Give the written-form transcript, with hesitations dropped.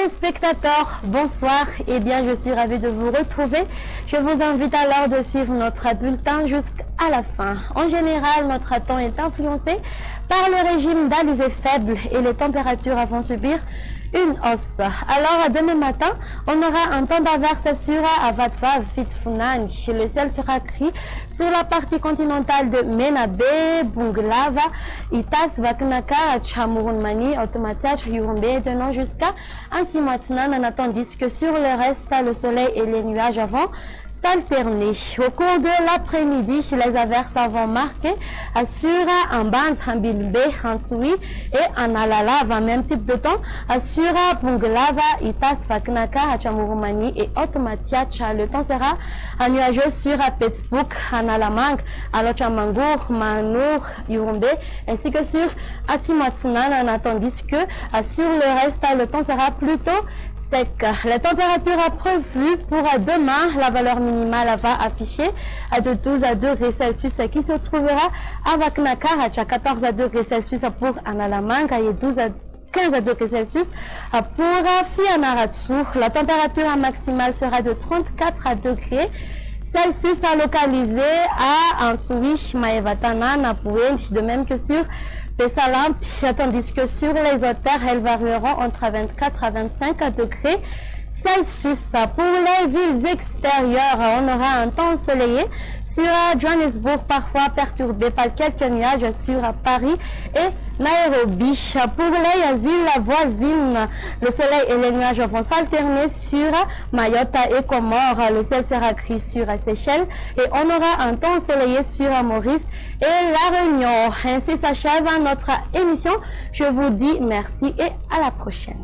téléspectateurs, bonsoir et bien je suis ravie de vous retrouver. Je vous invite alors de suivre notre bulletin jusqu'à la fin. En général, notre temps est influencé par le régime d'alizé faible et les températures vont subir une hausse. Alors, demain matin, on aura un temps d'averse sur Avatva Vitfunan. Le ciel sera gris sur la partie continentale de Menabe, Bunglava, Itas, Vaknaka, Chamurunmani, Automatia, Yurumbe, tenant jusqu'à Ansimatinan, tandis que sur le reste, le soleil et les nuages vont s'alterner. Au cours de l'après-midi, les averses vont marquer sur un band, un bilbe, un soui et un alala, même type de temps, sur Punglava, Itas, Faknaka, Hachamurumani et Otmatiacha. Le temps sera nuageux sur Pittsburgh, Analamang, Alochamangur, Manur, Yurumbe, ainsi que sur Atimatsinan, tandis que sur le reste, le temps sera plutôt sec. Les températures prévues pour demain, la valeur minimale va afficher de 12 degrés Celsius qui se trouvera à Vaknaka, à 14 degrés Celsius pour Analamang et 15 degrés Celsius pour Fianaratsu. La température maximale sera de 34 degrés Celsius localisé à Ansui, Maevatana, Napoué, de même que sur Pessalamp, tandis que sur les autres terres, elles varieront entre 24 à 25 degrés Celsius. Pour les villes extérieures, on aura un temps ensoleillé sur Johannesburg, parfois perturbé par quelques nuages sur Paris et Nairobi. Pour les îles voisines, le soleil et les nuages vont s'alterner sur Mayotte et Comores. Le ciel sera gris sur Seychelles et on aura un temps ensoleillé sur Maurice et La Réunion. Ainsi s'achève notre émission. Je vous dis merci et à la prochaine.